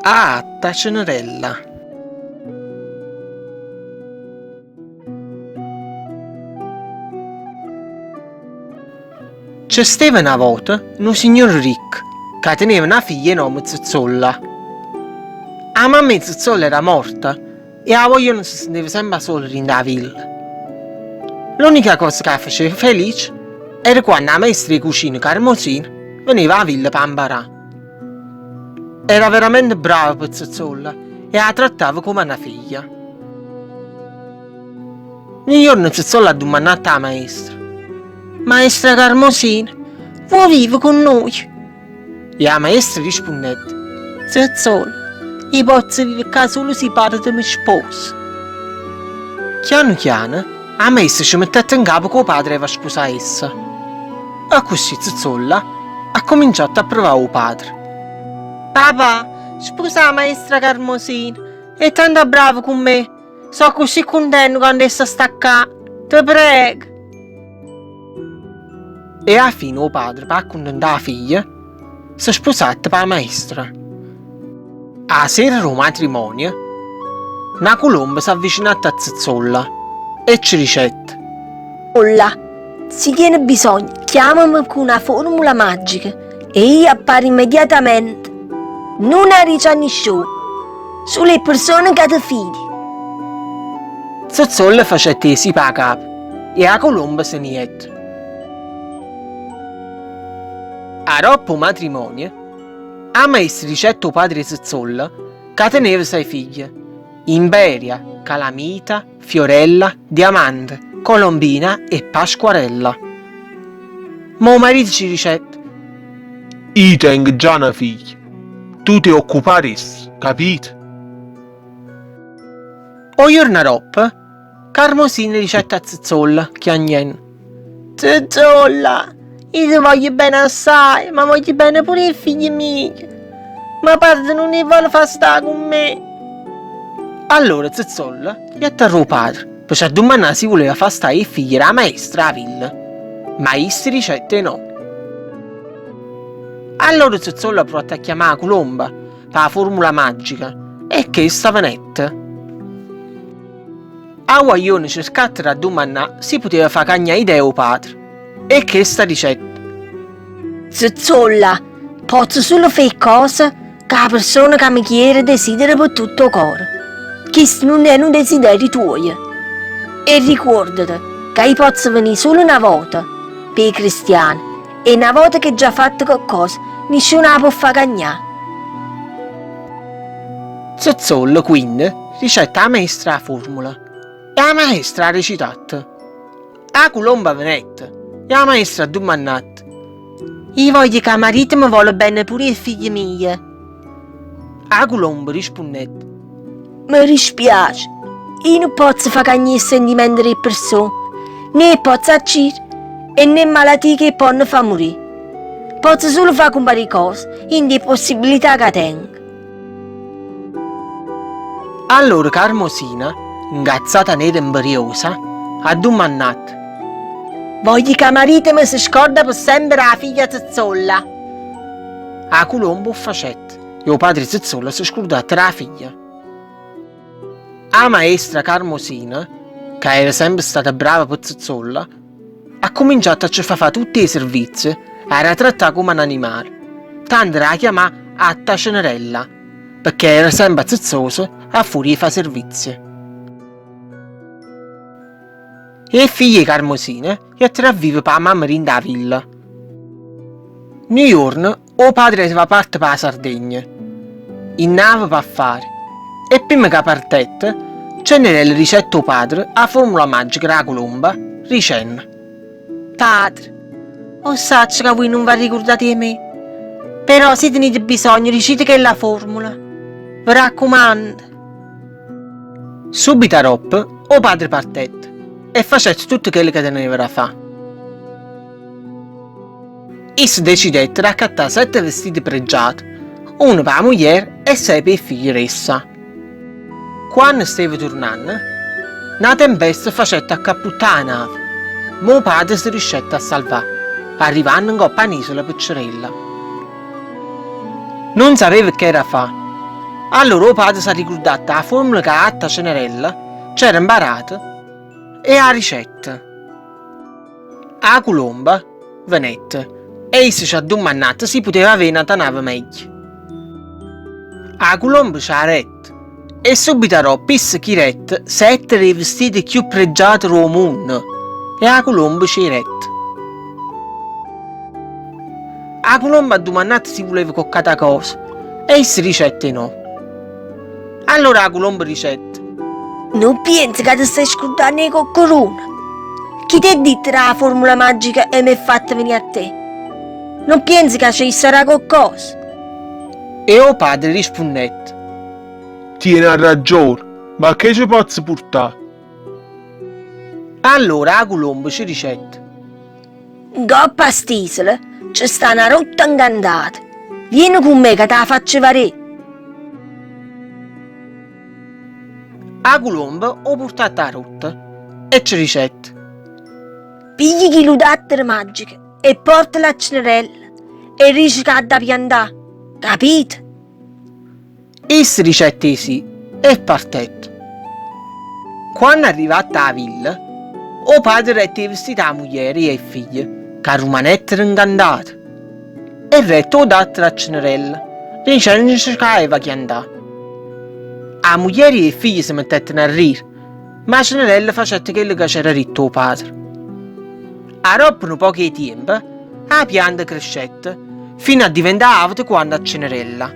Ah, ta Cenerella. C'è stava una volta un signor ricco che teneva una figlia nome Zuzzolla. La mamma di Zuzzolla era morta e la voglia non si sentiva sempre sola in la villa. L'unica cosa che la faceva felice era quando la maestra di cucina Carmosina veniva alla villa per imparare. Era veramente brava per Zuzzolla e la trattava come una figlia. Un giorno Zuzzolla ha domandato alla maestra: «Maestra Carmosina, vuoi vivere con noi?» E la maestra rispondette: «Zuzzolla, io posso vivere qua solo se parlo di mio sposo». Piano piano, la maestra ci mettette in capo che il padre aveva sposato essa. E così Zuzzolla ha cominciato a provare il padre. «Papà, sposa la maestra Carmosina, è tanto brava con me, sono così contento quando essa sta qua, ti prego». E alla fine il padre, per accontentare la figlia, si è sposato per la maestra. A sera del matrimonio, una colomba si è avvicinata a Zuzzolla e ci dicette: «Olla, se tiene bisogno, chiamami con una formula magica e io apparo immediatamente. Non arriva a nessuno, solo le persone che ti fidi». Zuzzolla facette tesi per capo e la colomba se ne jette. A dopo il matrimonio, la maestra dicette al padre Zuzzolla che teneva 6 figlie: Imberia, Calamita, Fiorella, Diamante, Colombina e Pasquarella. Ma il marito ci dicette: «Io tengo già una figlia. Tu ti occuperesti, capito?» O giorno dopo, Carmosina dicette a Zuzzolla, chiagnendo: «Zuzzolla, io ti voglio bene assai, ma voglio bene pure i figli miei. Ma padre non ne vuole far stare con me». Allora Zuzzolla gli atterrò il padre per ci domandare se voleva far stare i figli della maestra a villa. Ma essa dicette no. Allora Zuzzolla provò a chiamare la colomba per la formula magica e che stava netta. A guaglione cercato da domandare se poteva far cagnare idea al padre e che sta dicette: «Zuzzolla, posso solo fare cose che la persona che mi chiede desidera per tutto il cuore. Questo non è un desiderio tuo. E ricordati che io posso venire solo una volta per i cristiani e una volta che già fatto qualcosa nessuno la può far cagnare». Zuzzolla quindi ricette alla maestra la formula e la maestra ha recitato. La colomba venette e la maestra ha domandato: «Io voglio che il marito mi vuole bene pure i figli miei». La colomba rispondette: «Mi dispiace, io non posso far cagnare i sentimenti delle persone, né posso agire e né malattie che possono far morire. Posso solo fare comprare cose in le possibilità che tengo». Allora Carmosina, ingazzata nera e imperiosa, ha domandato: «Voglio che il marito mi si scorda per sempre la figlia Zuzzolla». La colomba facette e il padre Zuzzolla si scordate la figlia. La maestra Carmosina, che era sempre stata brava per Zuzzolla, ha cominciato a ci fare tutti i servizi e era trattata come un animale, tanto da chiamare Atta Cenerella, perché era sempre zozzosa a furia di fare servizi. E i figli Carmosine gli attirò a vivere per la mamma in da villa. Un giorno, il padre aveva parte per la Sardegna, in nave per affari, e prima che partette, Cenerella ricette al padre la formula magica della colomba, dicendo: «Padre, o saccio che voi non vi ricordate di me, però se tenete bisogno dicete che è la formula, vi raccomando». Subito dopo, il padre partette e facette tutto quello che teneva da fare. Essi decidette di accattare 7 vestiti pregiati, uno per la moglie e 6 per i figli ressa. Quando stava tornando, una tempesta facette accapputtare la nave, ma il padre si riuscette a salvare, arrivando in coppa un'isola piccerella. Non sapeva che era fare Allora il padre si è ricordato la formula che ha fatta Cenerella, c'era imparata, e la ricetta. A colomba, venette, e essa ci ha domandato se poteva avere una nave meglio. A colomba ci ha retto, e subito pisse chi rette, sette dei vestiti più pregiati del mondo, e a colomba ci rette. A colomba ha domandato se voleva coccata cosa, e essa ricette no. Allora la colomba ricette. Non pensi che ti stai scordando di coccorone? Chi ti ha detto la formula magica e mi ha fatto venire a te? Non pensi che ci sarà qualcosa? E il padre rispondette. Tieni a ragione, ma che ci posso portare? Allora la colomba ci ricette. Goppa a stisole, c'è sta una rotta ingandata. Vieni con me che te la faccio vedere. La colomba ha portato la rotta e ci ricette. Pigli chilo d'attere magiche e portala a Cenerella e dici che ha da piantare. Capito? Essa ricette sì e partette. Quando è arrivata alla villa, il padre rette vestita la moglie e i figli, che rimanettero ingandati. E rette o dattero a Cenerella, dicendo che aveva che andare. La moglie e i figli si mettettero a ridere, ma Cenerella facette quello che c'era detto il padre. A dopo pochi tempo, la pianta crescette, fino a diventare alta quando a Cenerella.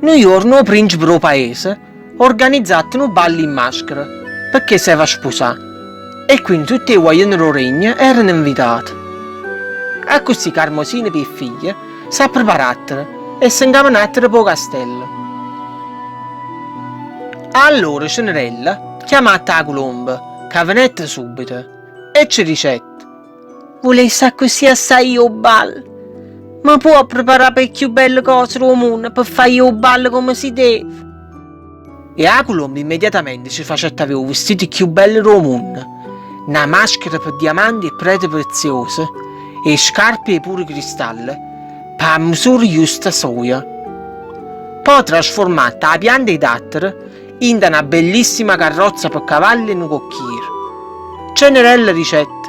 Un giorno il principe del paese organizzato un ballo in maschera perché si aveva sposato e quindi tutti i guaglioni del regno erano invitati. E così Carmosina e i figli si prepararono e si incamminarono per il castello. Allora Cenerella chiamata la colomba che venette subito e ci dicette: «Volei sa così assai io ballo? Ma può preparare per più belle cose del mondo per fare io ballo come si deve?» E la colomba immediatamente ci facette avere i vestiti più belli del mondo, una maschera per diamanti e prete preziose e scarpe e pure cristalli per la misura giusta soia. Poi trasformata la pianta di datteri in una bellissima carrozza per cavalli e un cocchiere. Cenerella ricette: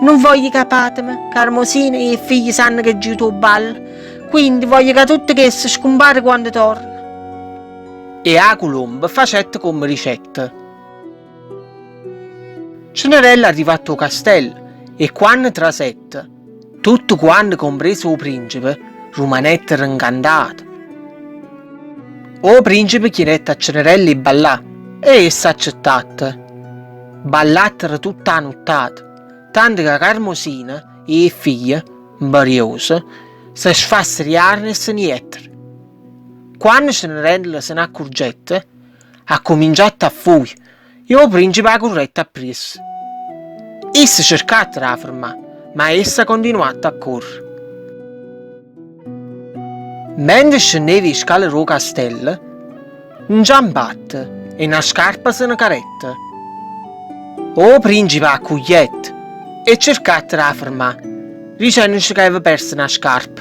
«Non voglio capatemi, Carmosina e i figli sanno che giù tu ballo, quindi voglio che tutti che si scompare quando torna.» E la colomba facette come ricetta. Cenerella è arrivato al castello e quando trasette, tutto quanto compreso il principe, rimanettero incantati. Il principe chiedette a Cenerella di ballare e essa accettata. Ballattero tutta la nottata, tanto che Carmosina e i figli, imbariose, si sfassero gli arni e se ne jettere. Quando Cenerella se ne accorgette, ha cominciato a fuori e il principe ha corretto appresso. Essa cercate di fermare, ma essa ha continuato a correre. Mentre scendeva le scale del castello, un giambatte e una scarpa se ne caretta. Il principe ha accogliette e cercate di fermare, dicendoci che aveva perso una scarpa,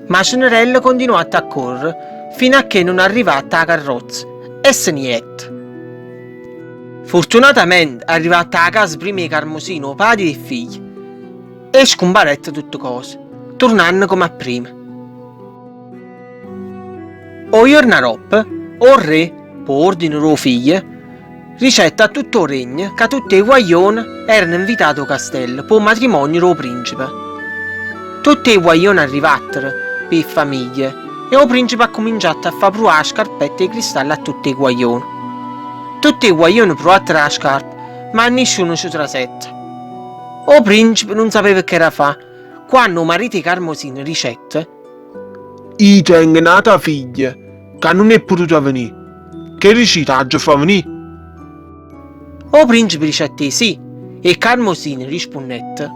ma Cenerella ha continuato a correre fino a che non è arrivata alla carrozza e se ne jette. Fortunatamente è arrivata a casa prima di Carmosino, padre e figli, e scomparette tutte cose, tornando come a prima. O giorno dopo, il re, per ordine dei figli, ricetta a tutto il regno che tutti i guaglioni erano invitati al castello per il matrimonio del principe. Tutti i guaglioni arrivattero per famiglie e il principe ha cominciato a fare provare scarpette e cristalli a tutti i guaglioni. Tutti i guaglioni provattero la scarpa, ma nessuno ci trasette. Il principe non sapeva che era fare, quando il marito di Carmosina ricette: «Io tengo nata figlia, che non è potuta venire. Che ricitaggio fa venire?» Il principe ricette sì, e Carmosina rispondette: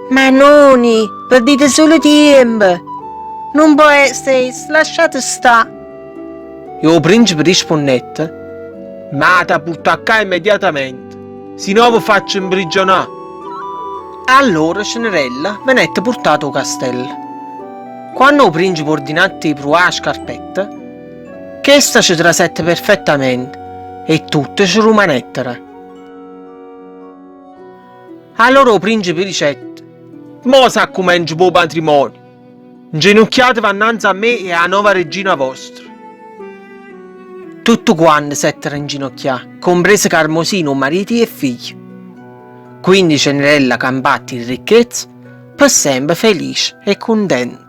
Ma noni, perdite solo tempo. Non può essere, lasciate stare. E il principe rispondette: «Ma ti porta qua immediatamente, se no vi faccio imprigionare.» Allora Cenerella venette portato al castello. Quando il principe ordinato di provare la scarpetta, questa ci trasette perfettamente e tutte ci rimanettero. Allora il principe dicette: Mo sa come il tuo patrimonio. Inginocchiatevi annanzi a me e alla nuova regina vostra. tutti quanti settero in ginocchia, comprese Carmosino, mariti e figli. Quindi Cenerella campatti in ricchezza, per sempre felice e contenta.